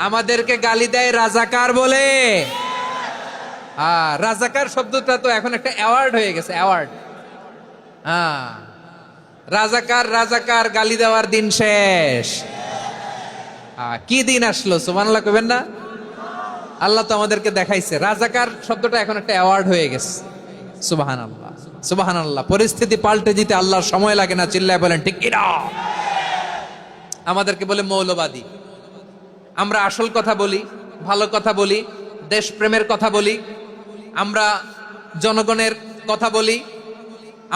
আমাদেরকে গালি দেয় রাজাকার বলে। রাজাকার শব্দটা তো এখন একটা অ্যাওয়ার্ড হয়ে গেছে, অ্যাওয়ার্ড। রাজাকার রাজাকার গালি দেওয়ার দিন শেষ। কি দিন আসলো, সুবহানাল্লাহ কইবেন না? আল্লাহ তো আমাদেরকে দেখাইছে রাজাকার শব্দটা এখন একটা অ্যাওয়ার্ড হয়ে গেছে। সুবহানাল্লাহ, সুবহানাল্লাহ। পরিস্থিতি পাল্টে দিতে আল্লাহর সময় লাগে না, চিল্লায় বলেন ঠিক কিনা? আমাদেরকে বলে মৌলবাদী। আমরা আসল কথা বলি, ভালো কথা বলি, দেশপ্রেমের কথা বলি, আমরা জনগণের কথা বলি,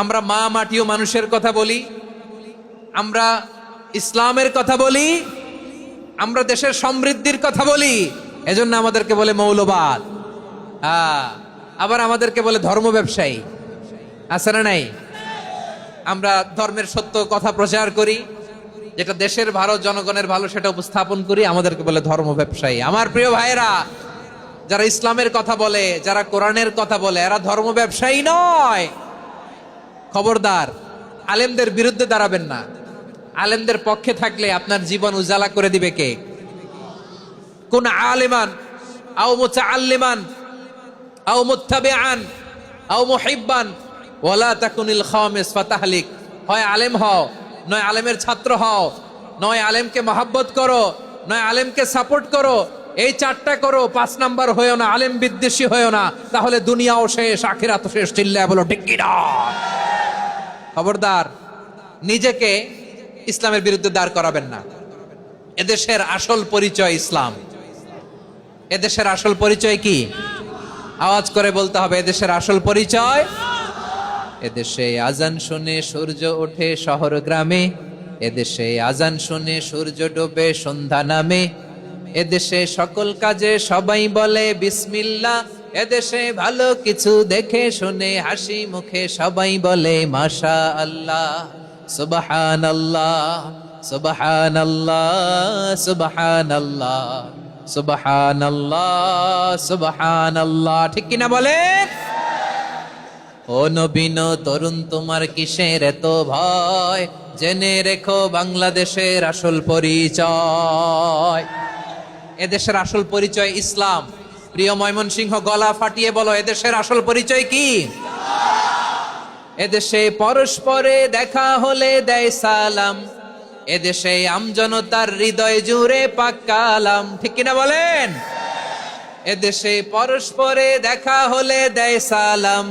আমরা মা মাটি ও মানুষের কথা বলি, আমরা ইসলামের কথা বলি, আমরা দেশের সমৃদ্ধির কথা বলি। এজন্য আমাদেরকে বলে মৌলবাদ। আবার আমাদেরকে বলে ধর্ম ব্যবসায়ী। আছে না নাই? আমরা ধর্মের সত্য কথা প্রচার করি, যেটা দেশের ভালো, জনগণের ভালো, সেটা উপস্থাপন করি, আমাদেরকে বলে ধর্ম ব্যবসায়ী। আমার প্রিয় ভাইরা, যারা ইসলামের কথা বলে, যারা কোরআনের কথা বলে, এরা ধর্ম ব্যবসায়ী নয়। খবরদার, আলেমদের বিরুদ্ধে দাঁড়াবেন না। আলেমদের পক্ষে থাকলে আপনার জীবন উজালা করে দিবে কে? কোন আলেমান আও মুতাআল্লিমান আও মুত্তাবিআন আও মুহিব্বান ওয়ালা তাকুনিল খামিস ফাতাহলিক। হয় আলেম হও, নয় আলেমের ছাত্র হও, নয় আলেমকে মহব্বত করো, নয় আলেমকে সাপোর্ট করো। এই চারটা করো, 5 নাম্বার হয়েও না, আলেম বিদ্বেষী হয়েও না, তাহলে দুনিয়াও শেষ, আখিরাতও শেষ। চিল্লায় বলো ঠিক কি না? খবরদার, নিজেকে ইসলামের বিরুদ্ধে দাঁড় করাবেন না। এদেশের আসল পরিচয় ইসলাম। এদেশের আসল পরিচয় কি? আওয়াজ করে বলতে হবে, এদেশের আসল পরিচয়। এদেশে আজান শুনে সূর্য ওঠে শহর গ্রামে, এদেশে আজান শুনে সূর্য ডোবে সন্ধ্যা নামে, এদেশে সকল কাজে সবাই বলে বিসমিল্লাহ, এদেশে ভালো কিছু দেখে শুনে হাসি মুখে সবাই বলে মাশা আল্লাহ, সুবহানাল্লাহ, সুবহানাল্লাহ, সুবহানাল্লাহ, সুবহানাল্লাহ, সুবহানাল্লাহ। ঠিক কিনা বলেন? ও নবীন তরুণ, তোমার কিসের এত ভয়? জেনে রেখো বাংলাদেশের আসল পরিচয়। এদেশের আসল পরিচয় ইসলাম। প্রিয় ময়মনসিংহ, গলা ফাটিয়ে বলো, এদেশের আসল পরিচয় কি? এদেশে পরস্পরে দেখা হলে দেয় সালাম, এদেশে আমজনতার হৃদয় জুড়ে পাক কালাম। ঠিক কিনা বলেন? এদেশে পরস্পরে দেখা হলে দেয় সালাম,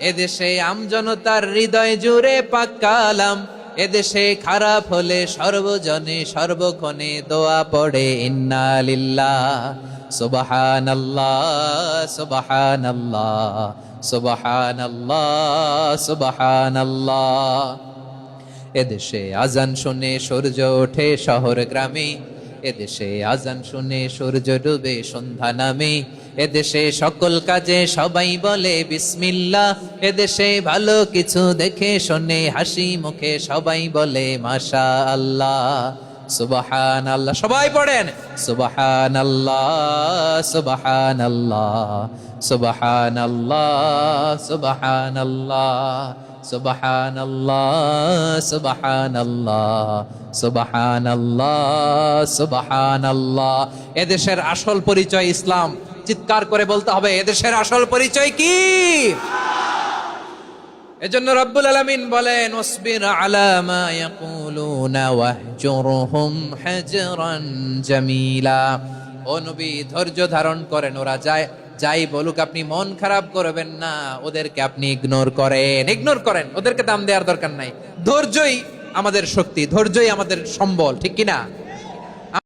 এদেশে আমজনতার হৃদয় জুড়ে পাক কালাম, এদেশে খারাপ হলে সর্বজনে সর্বক্ষণে দোয়া পড়ে ইন্না লিল্লাহ, সুবহানাল্লাহ, সুবহানাল্লাহ, সুবহানাল্লাহ, সুবহানাল্লাহ। এদেশে আজান শুনে সূর্য ওঠে শহর গ্রামে, এদেশে আজান শুনে সূর্য ডুবে সন্ধ্যা নামে, এদেশে সকল কাজে সবাই বলে বিসমিল্লাহ, এদেশে ভালো কিছু দেখে শুনে হাসি মুখে সবাই বলে মাশা আল্লাহ, সুবহানাল্লাহ। সবাই পড়েন সুবহানাল্লাহ, সুবহানাল্লাহ, সুবহানাল্লাহ, সুবহানাল্লাহ, সুবহানাল্লাহ, সুবহানাল্লাহ, সুবহানাল্লাহ, সুবহানাল্লাহ। এদেশের আসল পরিচয় ইসলাম। চিৎকার করে বলতে হবে, এদেশের আসল পরিচয় কি? এজন্য রব্বুল আলামিন বলেন, ওয়াসবির আলা মা ইয়াকুলুনা ওয়াহজুরহুম হাজরান জামিলা। ও নবী, ধৈর্য ধারণ করেন, ওরা যাই বলুক আপনি মন খারাপ করবেন না, ওদেরকে আপনি ইগনোর করেন, ওদেরকে দাম দেওয়ার দরকার নাই। ধৈর্যই আমাদের শক্তি, ধৈর্যই আমাদের সম্বল। ঠিক কিনা?